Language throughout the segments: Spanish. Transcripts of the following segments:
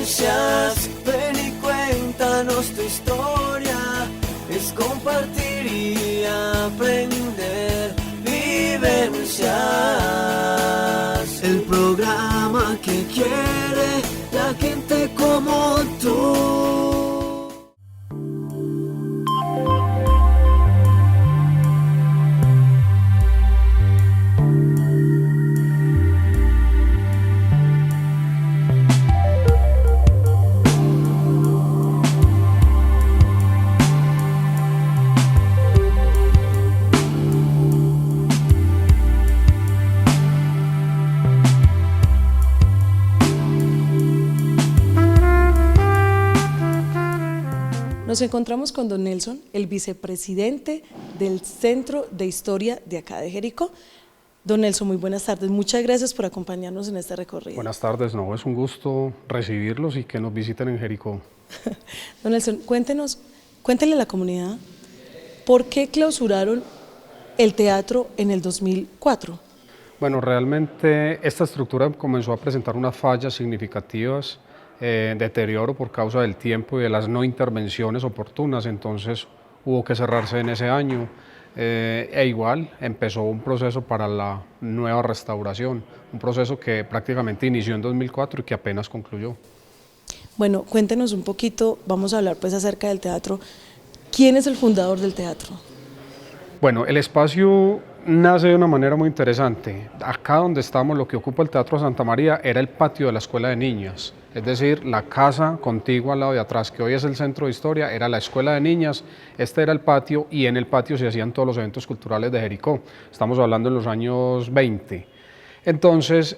Vivencias, ven y cuéntanos tu historia. Es compartir y aprender. Vivencias, el programa que quiere la gente como tú. Nos encontramos con don Nelson, el vicepresidente del Centro de Historia de acá de Jericó. Don Nelson, muy buenas tardes. Muchas gracias por acompañarnos en este recorrido. Buenas tardes, no, es un gusto recibirlos y que nos visiten en Jericó. Don Nelson, cuéntenle a la comunidad por qué clausuraron el teatro en el 2004. Bueno, realmente esta estructura comenzó a presentar unas fallas significativas, deterioro por causa del tiempo y de las no intervenciones oportunas, entonces hubo que cerrarse en ese año. Igual empezó un proceso para la nueva restauración, un proceso que prácticamente inició en 2004 y que apenas concluyó. Bueno, cuéntenos un poquito, vamos a hablar pues acerca del teatro. ¿Quién es el fundador del teatro? Bueno, el espacio nace de una manera muy interesante. Acá donde estamos, lo que ocupa el Teatro Santa María era el patio de la Escuela de Niñas, es decir, la casa contigua al lado de atrás, que hoy es el Centro de Historia, era la Escuela de Niñas, este era el patio y en el patio se hacían todos los eventos culturales de Jericó. Estamos hablando en los años 20. Entonces,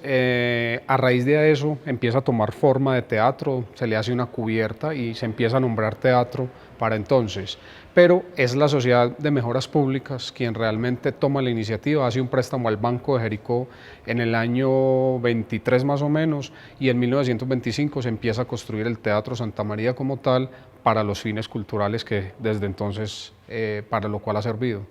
a raíz de eso empieza a tomar forma de teatro, se le hace una cubierta y se empieza a nombrar teatro para entonces. Pero es la Sociedad de Mejoras Públicas quien realmente toma la iniciativa, hace un préstamo al Banco de Jericó en el año 23 más o menos y en 1925 se empieza a construir el Teatro Santa María como tal para los fines culturales que desde entonces para lo cual ha servido.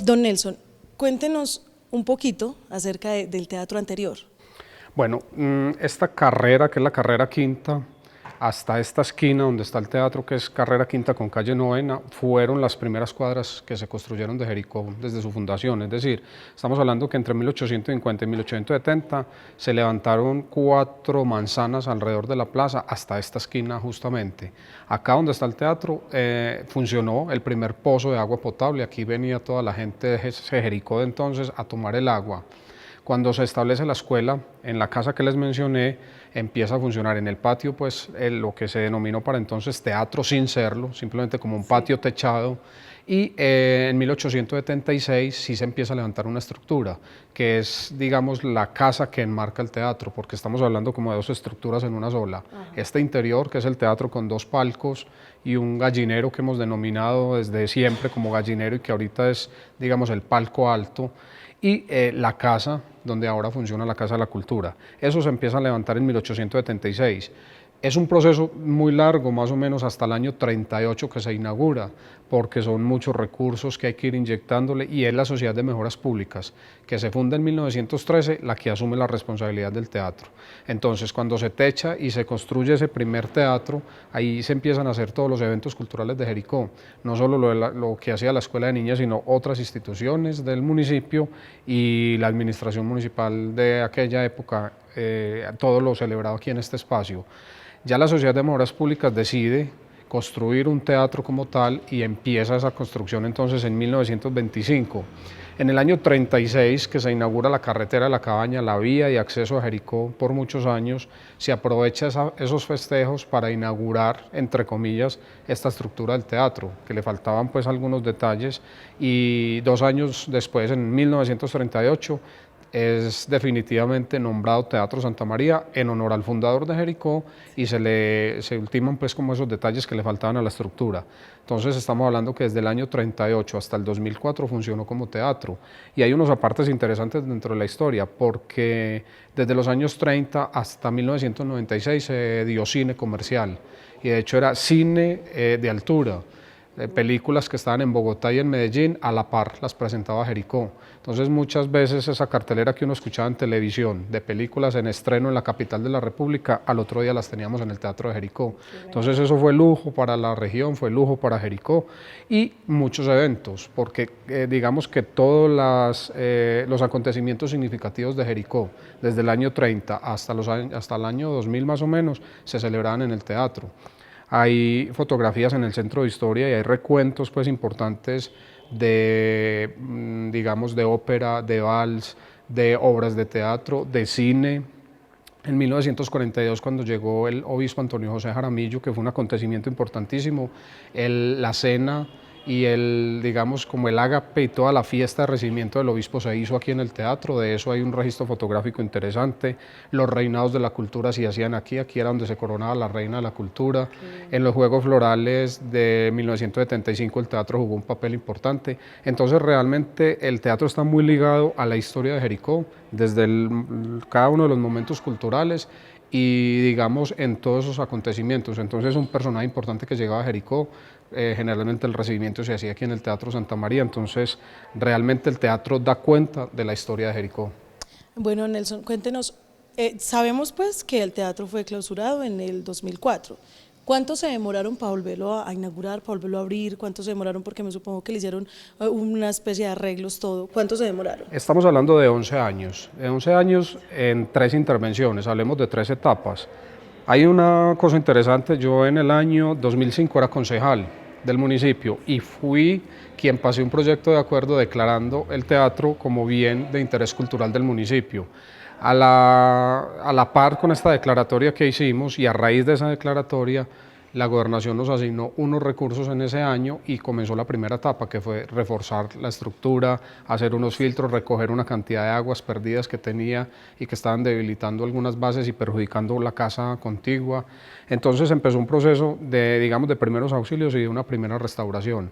Don Nelson, cuéntenos un poquito acerca del teatro anterior. Bueno, esta carrera, que es la carrera quinta, hasta esta esquina donde está el teatro, que es carrera quinta con calle Novena, fueron las primeras cuadras que se construyeron de Jericó desde su fundación. Es decir, estamos hablando que entre 1850 y 1870 se levantaron 4 manzanas alrededor de la plaza hasta esta esquina justamente. Acá donde está el teatro funcionó el primer pozo de agua potable. Aquí venía toda la gente de Jericó de entonces a tomar el agua. Cuando se establece la escuela, en la casa que les mencioné, empieza a funcionar en el patio, pues lo que se denominó para entonces teatro sin serlo, simplemente como un patio techado, y en 1876 sí se empieza a levantar una estructura, que es, digamos, la casa que enmarca el teatro, porque estamos hablando como de 2 estructuras en una sola. Ajá. Este interior, que es el teatro con 2 palcos y un gallinero que hemos denominado desde siempre como gallinero y que ahorita es, digamos, el palco alto, y la casa, donde ahora funciona la Casa de la Cultura. Eso se empieza a levantar en 1876. Es un proceso muy largo, más o menos hasta el año 38 que se inaugura, porque son muchos recursos que hay que ir inyectándole y es la Sociedad de Mejoras Públicas, que se funda en 1913, la que asume la responsabilidad del teatro. Entonces, cuando se techa y se construye ese primer teatro, ahí se empiezan a hacer todos los eventos culturales de Jericó, no solo lo que hacía la Escuela de Niñas, sino otras instituciones del municipio y la administración municipal de aquella época, todo lo celebrado aquí en este espacio. Ya la Sociedad de Mejoras Públicas decide construir un teatro como tal y empieza esa construcción entonces en 1925. En el año 36, que se inaugura la carretera de la Cabaña, la vía de acceso a Jericó por muchos años, se aprovecha esos festejos para inaugurar, entre comillas, esta estructura del teatro, que le faltaban pues algunos detalles, y 2 años después, en 1938, es definitivamente nombrado Teatro Santa María en honor al fundador de Jericó y se ultiman pues como esos detalles que le faltaban a la estructura. Entonces estamos hablando que desde el año 38 hasta el 2004 funcionó como teatro y hay unos apartes interesantes dentro de la historia porque desde los años 30 hasta 1996 se dio cine comercial y de hecho era cine de altura. Películas que estaban en Bogotá y en Medellín, a la par las presentaba Jericó. Entonces muchas veces esa cartelera que uno escuchaba en televisión de películas en estreno en la capital de la República, al otro día las teníamos en el Teatro de Jericó. Entonces eso fue lujo para la región, fue lujo para Jericó y muchos eventos, porque digamos que todos los acontecimientos significativos de Jericó, desde el año 30 hasta el año 2000 más o menos, se celebraban en el teatro. Hay fotografías en el Centro de Historia y hay recuentos pues importantes de, digamos, de ópera, de vals, de obras de teatro, de cine. En 1942, cuando llegó el obispo Antonio José Jaramillo, que fue un acontecimiento importantísimo, la cena y digamos, como el ágape y toda la fiesta de recibimiento del obispo se hizo aquí en el teatro. De eso hay un registro fotográfico interesante. Los reinados de la cultura se hacían aquí era donde se coronaba la reina de la cultura. En los Juegos Florales de 1975 el teatro jugó un papel importante. Entonces realmente el teatro está muy ligado a la historia de Jericó, desde cada uno de los momentos culturales y digamos en todos esos acontecimientos. Entonces un personaje importante que llegaba a Jericó, generalmente el recibimiento se hacía aquí en el Teatro Santa María, entonces realmente el teatro da cuenta de la historia de Jericó. Bueno, Nelson, cuéntenos, sabemos pues que el teatro fue clausurado en el 2004. ¿Cuánto se demoraron para volverlo a inaugurar, para volverlo a abrir? ¿Cuánto se demoraron? Porque me supongo que le hicieron una especie de arreglos, todo. ¿Cuánto se demoraron? Estamos hablando de 11 años, en 3 intervenciones, hablemos de 3 etapas. Hay una cosa interesante, yo en el año 2005 era concejal del municipio y fui quien pasé un proyecto de acuerdo declarando el teatro como bien de interés cultural del municipio. A la par con esta declaratoria que hicimos y a raíz de esa declaratoria, la gobernación nos asignó unos recursos en ese año y comenzó la primera etapa, que fue reforzar la estructura, hacer unos filtros, recoger una cantidad de aguas perdidas que tenía y que estaban debilitando algunas bases y perjudicando la casa contigua. Entonces empezó un proceso de, digamos, de primeros auxilios y de una primera restauración.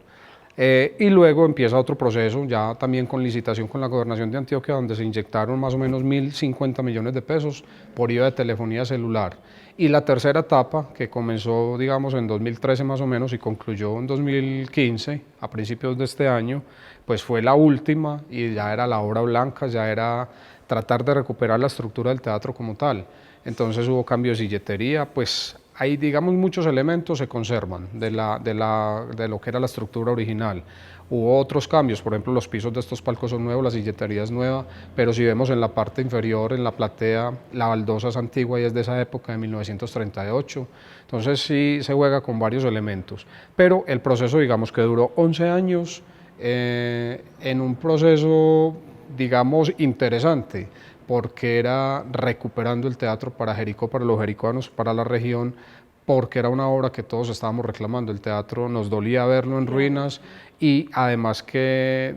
Y luego empieza otro proceso, ya también con licitación con la Gobernación de Antioquia, donde se inyectaron más o menos 1.050 millones de pesos por IVA de telefonía celular. Y la tercera etapa, que comenzó, digamos, en 2013 más o menos y concluyó en 2015, a principios de este año, pues fue la última y ya era la obra blanca, ya era tratar de recuperar la estructura del teatro como tal. Entonces hubo cambios de silletería, pues hay, digamos, muchos elementos se conservan de lo que era la estructura original. Hubo otros cambios, por ejemplo, los pisos de estos palcos son nuevos, la silletería es nueva, pero si vemos en la parte inferior, en la platea, la baldosa es antigua y es de esa época, de 1938. Entonces sí se juega con varios elementos, pero el proceso, digamos, que duró 11 años en un proceso, digamos, interesante, porque era recuperando el teatro para Jericó, para los jericoanos, para la región, porque era una obra que todos estábamos reclamando. El teatro nos dolía verlo en ruinas y además que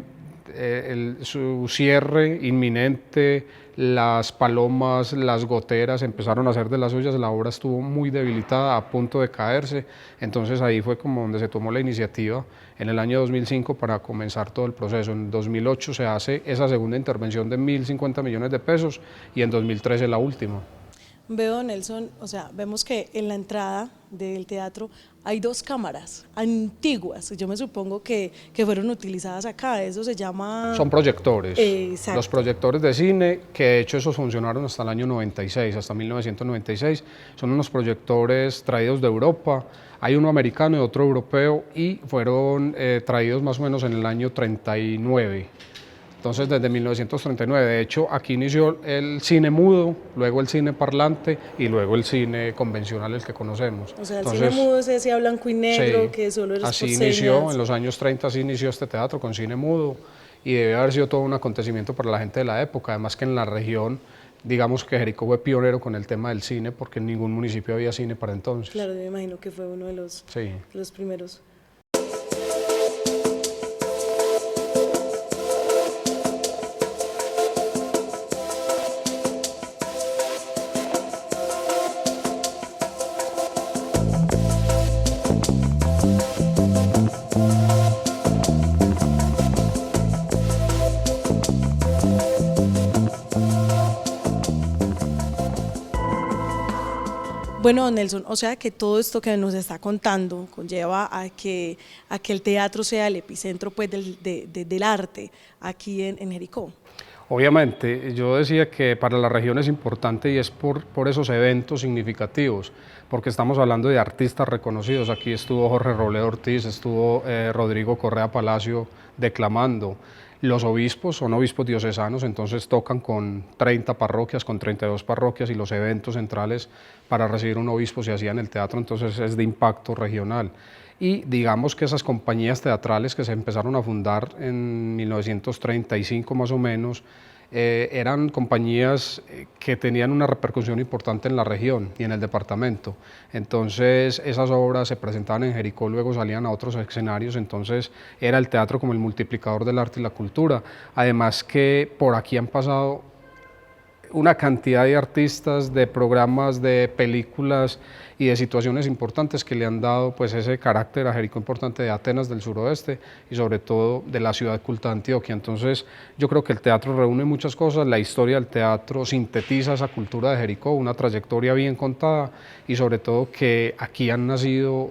su cierre inminente, las palomas, las goteras empezaron a hacer de las suyas, la obra estuvo muy debilitada, a punto de caerse, entonces ahí fue como donde se tomó la iniciativa en el año 2005 para comenzar todo el proceso. En 2008 se hace esa segunda intervención de 1.050 millones de pesos y en 2013 la última. Veo, Nelson, o sea, vemos que en la entrada del teatro hay 2 cámaras antiguas, yo me supongo que fueron utilizadas acá, eso se llama... Son proyectores, exacto. Los proyectores de cine, que de hecho esos funcionaron hasta el año 96, hasta 1996, son unos proyectores traídos de Europa, hay uno americano y otro europeo y fueron traídos más o menos en el año 39. Entonces, desde 1939, de hecho, aquí inició el cine mudo, luego el cine parlante y luego el cine convencional, el que conocemos. O sea, el cine mudo es ese a blanco y negro, sí, que solo era así por señas. inició, en los años 30 así inició este teatro con cine mudo y debe haber sido todo un acontecimiento para la gente de la época, además que en la región, digamos que Jericó fue pionero con el tema del cine porque en ningún municipio había cine para entonces. Claro, yo me imagino que fue uno de los primeros. Bueno, Nelson, o sea que todo esto que nos está contando conlleva a que el teatro sea el epicentro pues, del arte aquí en Jericó. Obviamente, yo decía que para la región es importante y es por esos eventos significativos, porque estamos hablando de artistas reconocidos. Aquí estuvo Jorge Robledo Ortiz, estuvo Rodrigo Correa Palacio declamando. Los obispos son obispos diocesanos, entonces tocan con 30 parroquias, con 32 parroquias, y los eventos centrales para recibir un obispo se hacían en el teatro, entonces es de impacto regional. Y digamos que esas compañías teatrales que se empezaron a fundar en 1935 más o menos, eran compañías que tenían una repercusión importante en la región y en el departamento. Entonces esas obras se presentaban en Jericó, luego salían a otros escenarios, entonces era el teatro como el multiplicador del arte y la cultura. Además que por aquí han pasado una cantidad de artistas, de programas, de películas y de situaciones importantes que le han dado pues ese carácter a Jericó importante, de Atenas del suroeste y sobre todo de la ciudad culta de Antioquia. Entonces yo creo que el teatro reúne muchas cosas, la historia del teatro sintetiza esa cultura de Jericó, una trayectoria bien contada, y sobre todo que aquí han nacido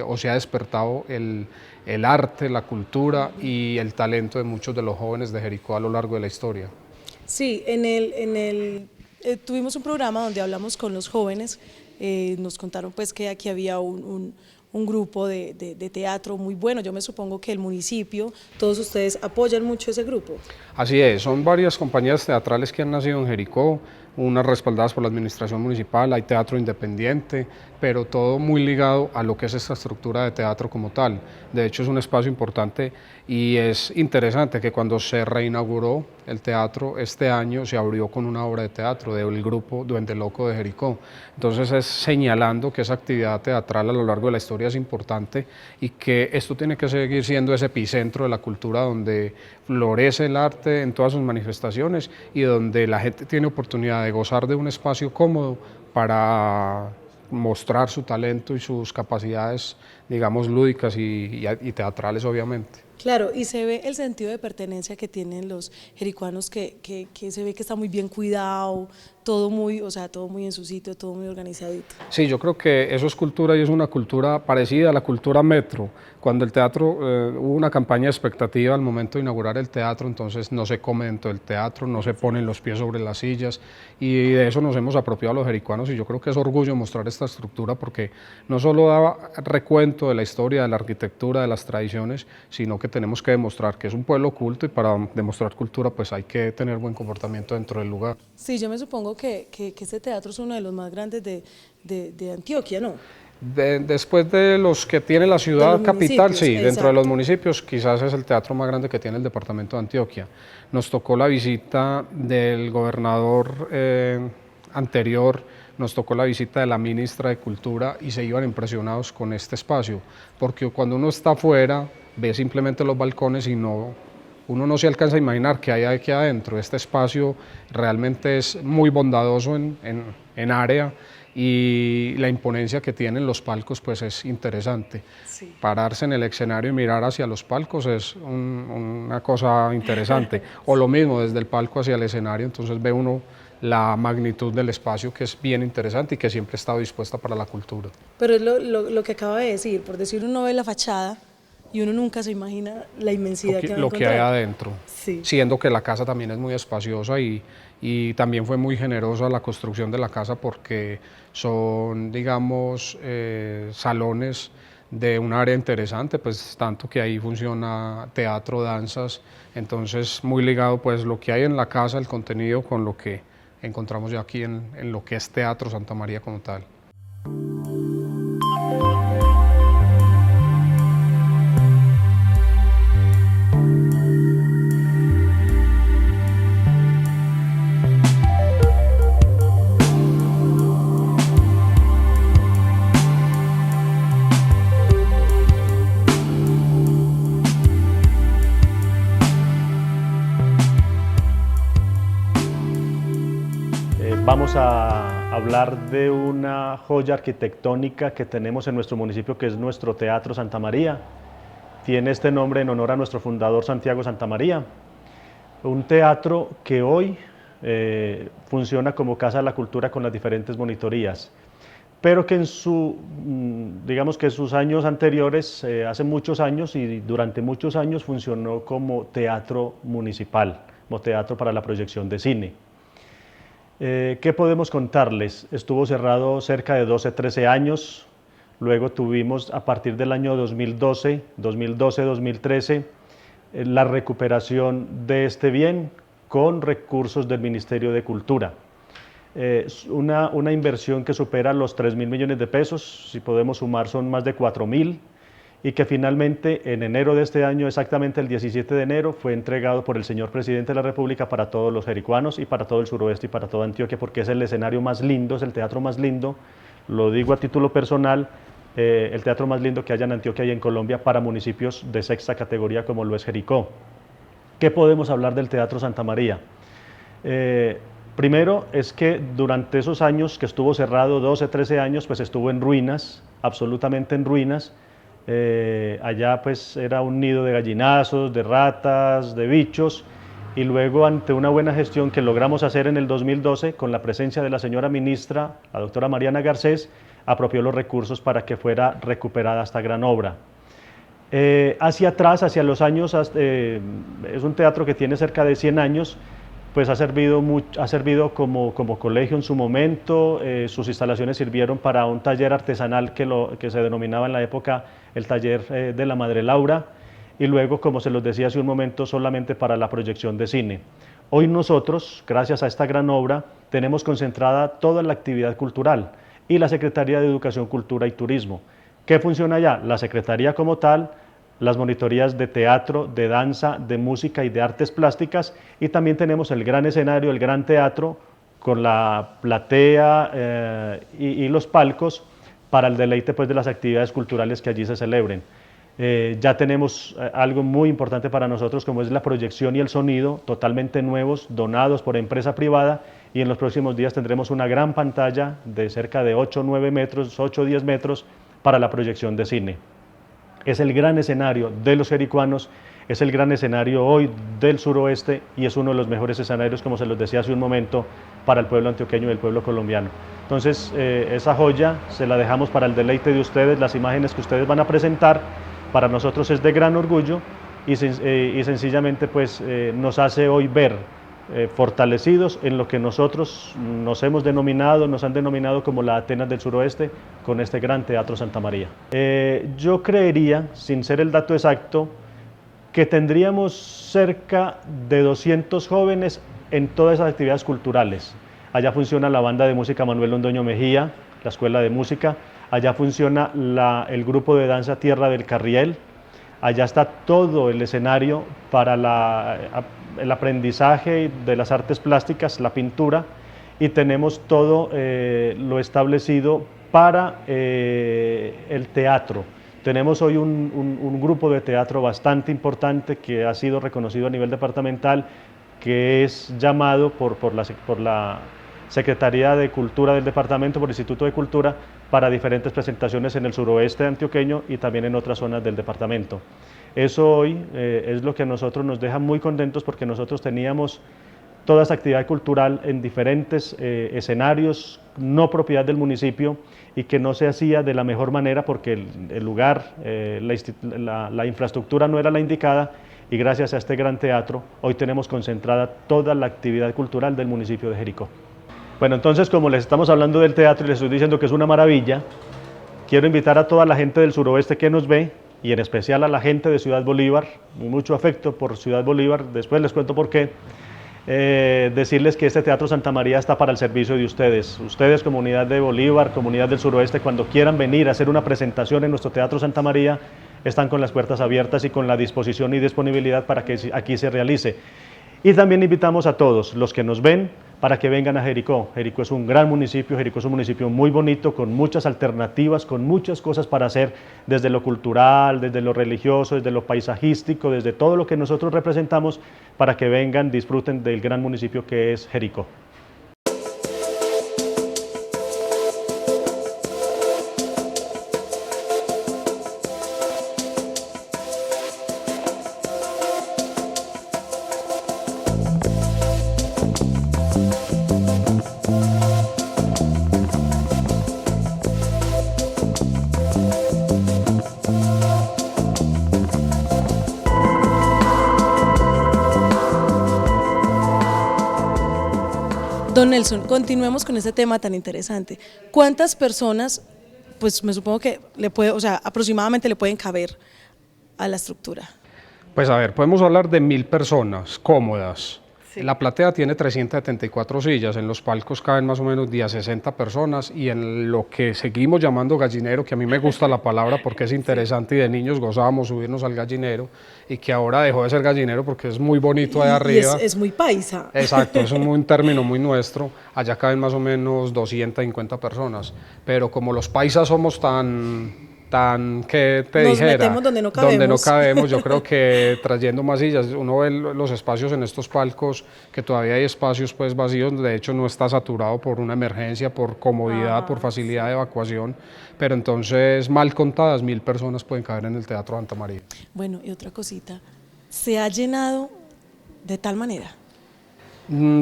o se ha despertado el arte, la cultura y el talento de muchos de los jóvenes de Jericó a lo largo de la historia. Sí, tuvimos un programa donde hablamos con los jóvenes, nos contaron pues que aquí había un grupo de teatro muy bueno. Yo me supongo que el municipio, todos ustedes apoyan mucho ese grupo. Así es, son varias compañías teatrales que han nacido en Jericó, unas respaldadas por la administración municipal, hay teatro independiente, pero todo muy ligado a lo que es esta estructura de teatro como tal. De hecho es un espacio importante y es interesante que cuando se reinauguró el teatro este año se abrió con una obra de teatro del grupo Duende Loco de Jericó. Entonces es señalando que esa actividad teatral a lo largo de la historia es importante y que esto tiene que seguir siendo ese epicentro de la cultura donde florece el arte en todas sus manifestaciones y donde la gente tiene oportunidad de gozar de un espacio cómodo para mostrar su talento y sus capacidades, digamos, lúdicas y teatrales, obviamente. Claro, y se ve el sentido de pertenencia que tienen los jericuanos, que se ve que está muy bien cuidado, todo muy, o sea, todo muy en su sitio, todo muy organizadito. Sí, yo creo que eso es cultura y es una cultura parecida a la cultura metro. Cuando el teatro, hubo una campaña de expectativa al momento de inaugurar el teatro, entonces no se come dentro del teatro, no se ponen los pies sobre las sillas, y de eso nos hemos apropiado los jericuanos, y yo creo que es orgullo mostrar esta estructura porque no solo da recuento de la historia, de la arquitectura, de las tradiciones, sino que tenemos que demostrar que es un pueblo culto, y para demostrar cultura pues hay que tener buen comportamiento dentro del lugar. Sí, yo me supongo que este teatro es uno de los más grandes de Antioquia, ¿no? Después de los que tiene la ciudad capital, sí, exacto. dentro de los municipios quizás es el teatro más grande que tiene el departamento de Antioquia. Nos tocó la visita del gobernador anterior, nos tocó la visita de la ministra de Cultura, y se iban impresionados con este espacio, porque cuando uno está afuera ve simplemente los balcones y uno no se alcanza a imaginar qué hay aquí adentro. Este espacio realmente es muy bondadoso en área, y la imponencia que tienen los palcos pues es interesante. Sí. Pararse en el escenario y mirar hacia los palcos es una cosa interesante. O lo mismo desde el palco hacia el escenario, entonces ve uno la magnitud del espacio, que es bien interesante y que siempre ha estado dispuesta para la cultura. Pero es lo que acaba de decir, por decir, uno ve la fachada y uno nunca se imagina la inmensidad que va a lo que hay adentro, sí. Siendo que la casa también es muy espaciosa y también fue muy generosa la construcción de la casa, porque son, digamos, salones de un área interesante, pues tanto que ahí funciona teatro, danzas, entonces muy ligado pues lo que hay en la casa, el contenido, con lo que encontramos ya aquí en lo que es Teatro Santa María como tal. Vamos a hablar de una joya arquitectónica que tenemos en nuestro municipio, que es nuestro Teatro Santa María. Tiene este nombre en honor a nuestro fundador Santiago Santa María. Un teatro que hoy funciona como Casa de la Cultura con las diferentes monitorías. pero que digamos que en sus años anteriores, hace muchos años y durante muchos años funcionó como teatro municipal, como teatro para la proyección de cine. ¿Qué podemos contarles? Estuvo cerrado cerca de 12, 13 años, luego tuvimos a partir del año 2012-2013 la recuperación de este bien con recursos del Ministerio de Cultura. Una inversión que supera los 3.000 millones de pesos, si podemos sumar son más de 4.000, y que finalmente en enero de este año, exactamente el 17 de enero, fue entregado por el señor Presidente de la República para todos los jericuanos y para todo el suroeste y para toda Antioquia, porque es el escenario más lindo, es el teatro más lindo, lo digo a título personal, el teatro más lindo que haya en Antioquia y en Colombia para municipios de sexta categoría como lo es Jericó. ¿Qué podemos hablar del Teatro Santa María? Primero es que durante esos años que estuvo cerrado, 12, 13 años, pues estuvo en ruinas, absolutamente en ruinas. Allá pues era un nido de gallinazos, de ratas, de bichos, y luego ante una buena gestión que logramos hacer en el 2012, con la presencia de la señora ministra, la doctora Mariana Garcés, apropió los recursos para que fuera recuperada esta gran obra. Hacia atrás, hacia los años, es un teatro que tiene cerca de 100 años, pues ha servido como colegio en su momento. Sus instalaciones sirvieron para un taller artesanal que se denominaba en la época el taller de la Madre Laura, y luego, como se los decía hace un momento, solamente para la proyección de cine. Hoy nosotros, gracias a esta gran obra, tenemos concentrada toda la actividad cultural y la Secretaría de Educación, Cultura y Turismo. ¿Qué funciona allá? La Secretaría como tal, las monitorías de teatro, de danza, de música y de artes plásticas, y también tenemos el gran escenario, el gran teatro, con la platea y los palcos para el deleite pues, de las actividades culturales que allí se celebren. Ya tenemos algo muy importante para nosotros, como es la proyección y el sonido, totalmente nuevos, donados por empresa privada, y en los próximos días tendremos una gran pantalla de cerca de 8 o 9 metros, 8 o 10 metros para la proyección de cine. Es el gran escenario de los jericuanos, es el gran escenario hoy del suroeste y es uno de los mejores escenarios, como se los decía hace un momento, para el pueblo antioqueño y el pueblo colombiano. Entonces, esa joya se la dejamos para el deleite de ustedes, las imágenes que ustedes van a presentar, para nosotros es de gran orgullo y sencillamente pues, nos hace hoy ver fortalecidos en lo que nosotros nos han denominado como la Atenas del Suroeste, con este gran Teatro Santa María. Yo creería, sin ser el dato exacto, que tendríamos cerca de 200 jóvenes en todas esas actividades culturales. Allá funciona la banda de música Manuel Londoño Mejía, la escuela de música, allá funciona el grupo de danza Tierra del Carriel, allá está todo el escenario para el aprendizaje de las artes plásticas, la pintura, y tenemos todo lo establecido para el teatro. Tenemos hoy un grupo de teatro bastante importante que ha sido reconocido a nivel departamental, que es llamado por la Secretaría de Cultura del departamento, por el Instituto de Cultura, para diferentes presentaciones en el suroeste antioqueño y también en otras zonas del departamento. Eso hoy es lo que a nosotros nos deja muy contentos, porque nosotros teníamos toda esta actividad cultural en diferentes escenarios, no propiedad del municipio, y que no se hacía de la mejor manera porque el lugar, la infraestructura no era la indicada, y gracias a este gran teatro hoy tenemos concentrada toda la actividad cultural del municipio de Jericó. Bueno, entonces, como les estamos hablando del teatro y les estoy diciendo que es una maravilla, quiero invitar a toda la gente del suroeste que nos ve, y en especial a la gente de Ciudad Bolívar, mucho afecto por Ciudad Bolívar, después les cuento por qué, decirles que este Teatro Santa María está para el servicio de ustedes. Ustedes, comunidad de Bolívar, comunidad del suroeste, cuando quieran venir a hacer una presentación en nuestro Teatro Santa María, están con las puertas abiertas y con la disposición y disponibilidad para que aquí se realice. Y también invitamos a todos los que nos ven para que vengan a Jericó. Jericó es un gran municipio, Jericó es un municipio muy bonito, con muchas alternativas, con muchas cosas para hacer, desde lo cultural, desde lo religioso, desde lo paisajístico, desde todo lo que nosotros representamos, para que vengan, disfruten del gran municipio que es Jericó. Don Nelson, continuemos con este tema tan interesante. ¿Cuántas personas, pues me supongo que le puede, o sea, aproximadamente le pueden caber a la estructura? Pues a ver, podemos hablar de 1000 personas cómodas. La platea tiene 374 sillas, en los palcos caben más o menos 60 personas y en lo que seguimos llamando gallinero, que a mí me gusta la palabra porque es interesante y de niños gozábamos subirnos al gallinero y que ahora dejó de ser gallinero porque es muy bonito ahí arriba. Y es muy paisa. Exacto, es un término muy nuestro, allá caben más o menos 250 personas, pero como los paisas somos tan que te Nos dijera, metemos donde no cabemos. yo creo que trayendo más sillas, uno ve los espacios en estos palcos, que todavía hay espacios pues vacíos, de hecho no está saturado por una emergencia, por comodidad, por facilidad de evacuación, pero entonces mal contadas 1000 personas pueden caber en el Teatro Santa María. Bueno, y otra cosita, ¿se ha llenado de tal manera?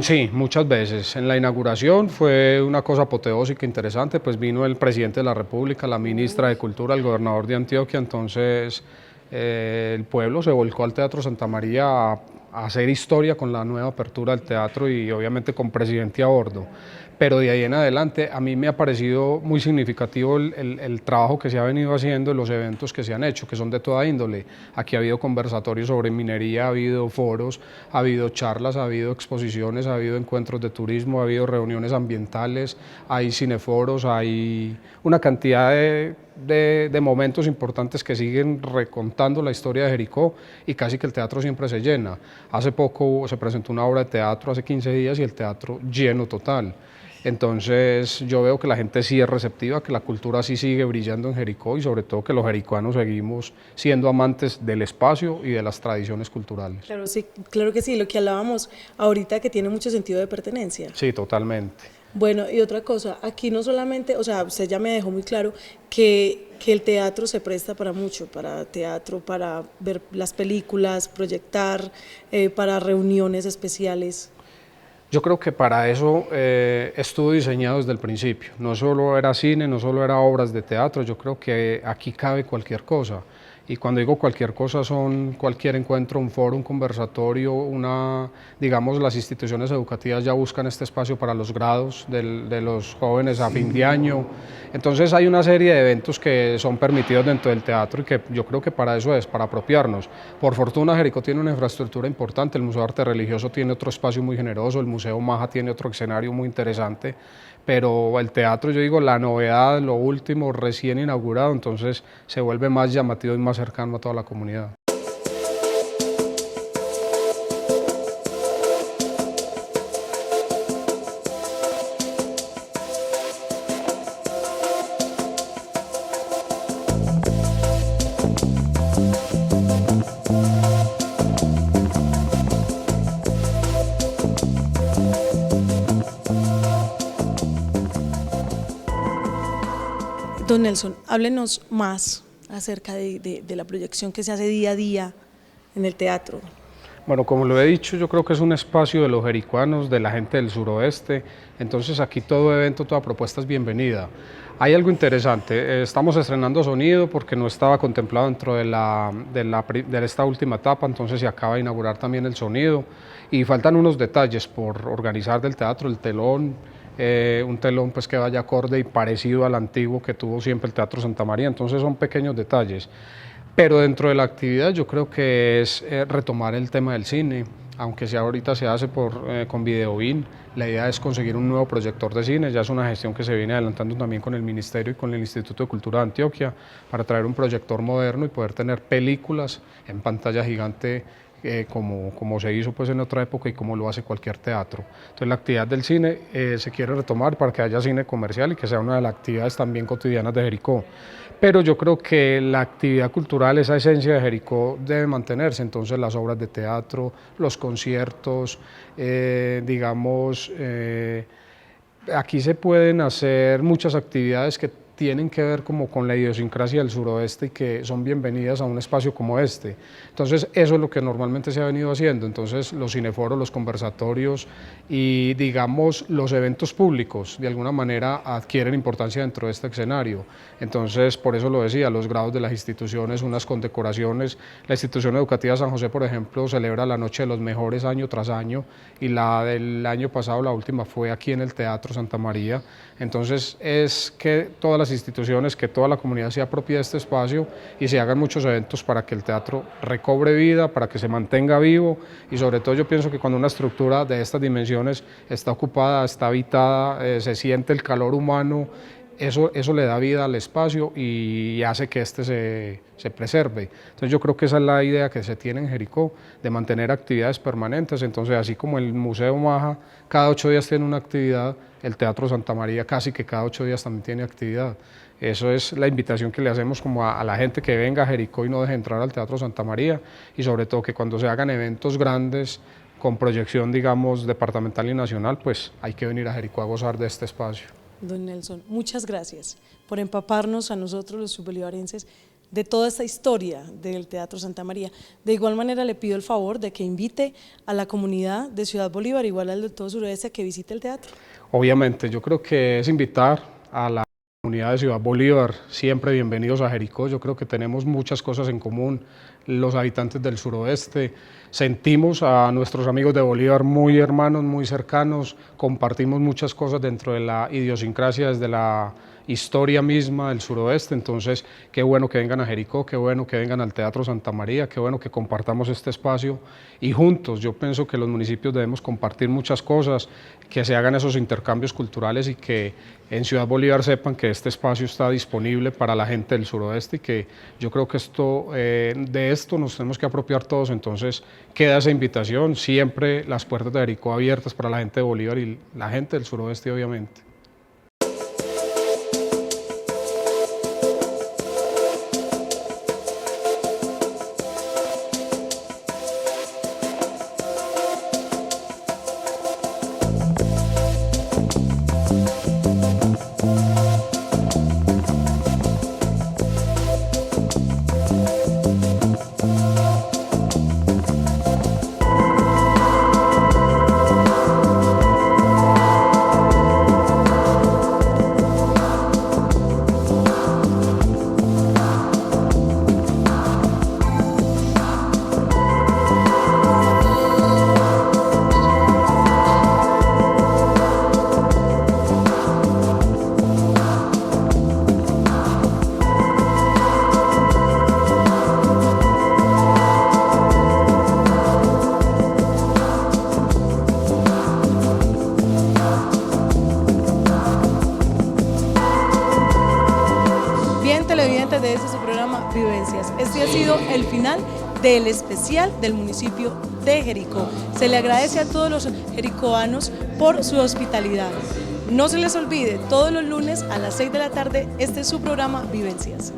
Sí, muchas veces. En la inauguración fue una cosa apoteósica, interesante, pues vino el presidente de la República, la ministra de Cultura, el gobernador de Antioquia, entonces el pueblo se volcó al Teatro Santa María a hacer historia con la nueva apertura del teatro y obviamente con presidente a bordo. Pero de ahí en adelante a mí me ha parecido muy significativo el trabajo que se ha venido haciendo, los eventos que se han hecho, que son de toda índole. Aquí ha habido conversatorios sobre minería, ha habido foros, ha habido charlas, ha habido exposiciones, ha habido encuentros de turismo, ha habido reuniones ambientales, hay cineforos, hay una cantidad de momentos importantes que siguen recontando la historia de Jericó y casi que el teatro siempre se llena. Hace poco se presentó una obra de teatro, hace 15 días, y el teatro lleno total. Entonces yo veo que la gente sí es receptiva, que la cultura sí sigue brillando en Jericó y sobre todo que los jericoanos seguimos siendo amantes del espacio y de las tradiciones culturales. Claro, sí, claro que sí, lo que hablábamos ahorita que tiene mucho sentido de pertenencia. Sí, totalmente. Bueno, y otra cosa, aquí no solamente, o sea, usted ya me dejó muy claro que el teatro se presta para mucho, para teatro, para ver las películas, proyectar, para reuniones especiales. Yo creo que para eso estuvo diseñado desde el principio. No solo era cine, no solo era obras de teatro, yo creo que aquí cabe cualquier cosa. Y cuando digo cualquier cosa son cualquier encuentro, un foro, un conversatorio, digamos las instituciones educativas ya buscan este espacio para los grados de los jóvenes a fin de año. Entonces hay una serie de eventos que son permitidos dentro del teatro y que yo creo que para eso es, para apropiarnos. Por fortuna Jericó tiene una infraestructura importante, el Museo de Arte Religioso tiene otro espacio muy generoso, el Museo Maja tiene otro escenario muy interesante, pero el teatro, yo digo, la novedad, lo último, recién inaugurado, entonces se vuelve más llamativo y más cercano a toda la comunidad. Don Nelson, háblenos más acerca de la proyección que se hace día a día en el teatro. Bueno, como lo he dicho, yo creo que es un espacio de los jericuanos, de la gente del suroeste, entonces aquí todo evento, toda propuesta es bienvenida. Hay algo interesante, estamos estrenando sonido porque no estaba contemplado dentro de esta última etapa, entonces se acaba de inaugurar también el sonido y faltan unos detalles por organizar del teatro, el telón, un telón pues que vaya acorde y parecido al antiguo que tuvo siempre el Teatro Santa María, entonces son pequeños detalles. Pero dentro de la actividad yo creo que es retomar el tema del cine, aunque sea ahorita se hace con Videoin, la idea es conseguir un nuevo proyector de cine, ya es una gestión que se viene adelantando también con el Ministerio y con el Instituto de Cultura de Antioquia para traer un proyector moderno y poder tener películas en pantalla gigante como se hizo pues en otra época y como lo hace cualquier teatro. Entonces la actividad del cine se quiere retomar para que haya cine comercial y que sea una de las actividades también cotidianas de Jericó. Pero yo creo que la actividad cultural, esa esencia de Jericó debe mantenerse, entonces las obras de teatro, los conciertos, digamos, aquí se pueden hacer muchas actividades que tienen que ver como con la idiosincrasia del suroeste y que son bienvenidas a un espacio como este. Entonces eso es lo que normalmente se ha venido haciendo. Entonces los cineforos, los conversatorios y digamos los eventos públicos de alguna manera adquieren importancia dentro de este escenario. Entonces por eso lo decía, los grados de las instituciones, unas condecoraciones. La institución educativa San José, por ejemplo, celebra la Noche de los Mejores año tras año, y la del año pasado, la última, fue aquí en el Teatro Santa María. Entonces es que todas las instituciones, que toda la comunidad se apropie de este espacio y se hagan muchos eventos para que el teatro recobre vida, para que se mantenga vivo, y sobre todo yo pienso que cuando una estructura de estas dimensiones está ocupada, está habitada, se siente el calor humano, eso le da vida al espacio y hace que este se preserve. Entonces yo creo que esa es la idea que se tiene en Jericó, de mantener actividades permanentes. Entonces así como el Museo Maja cada 8 días tiene una actividad, el Teatro Santa María casi que cada 8 días también tiene actividad. Eso es la invitación que le hacemos como a la gente que venga a Jericó y no deje entrar al Teatro Santa María, y sobre todo que cuando se hagan eventos grandes con proyección, digamos, departamental y nacional, pues hay que venir a Jericó a gozar de este espacio. Don Nelson, muchas gracias por empaparnos a nosotros los subbolivarenses de toda esta historia del Teatro Santa María. De igual manera le pido el favor de que invite a la comunidad de Ciudad Bolívar, igual al de todo Suroeste, a que visite el teatro. Obviamente, yo creo que es invitar a la comunidad de Ciudad Bolívar, siempre bienvenidos a Jericó. Yo creo que tenemos muchas cosas en común, los habitantes del suroeste, sentimos a nuestros amigos de Bolívar muy hermanos, muy cercanos, compartimos muchas cosas dentro de la idiosincrasia, desde la historia misma del suroeste. Entonces qué bueno que vengan a Jericó, qué bueno que vengan al Teatro Santa María, qué bueno que compartamos este espacio, y juntos yo pienso que los municipios debemos compartir muchas cosas, que se hagan esos intercambios culturales y que en Ciudad Bolívar sepan que este espacio está disponible para la gente del suroeste, y que yo creo que de esto nos tenemos que apropiar todos. Entonces queda esa invitación, siempre las puertas de Jericó abiertas para la gente de Bolívar y la gente del suroeste, obviamente. De este su programa Vivencias. Este ha sido el final del especial del municipio de Jericó. Se le agradece a todos los jericoanos por su hospitalidad. No se les olvide, todos los lunes a las 6 de la tarde, este es su programa Vivencias.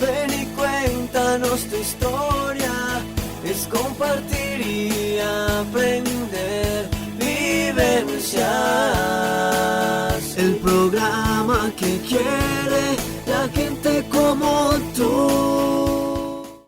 Ven y cuéntanos tu historia, es compartir y aprender. Vivencias, el programa que quieres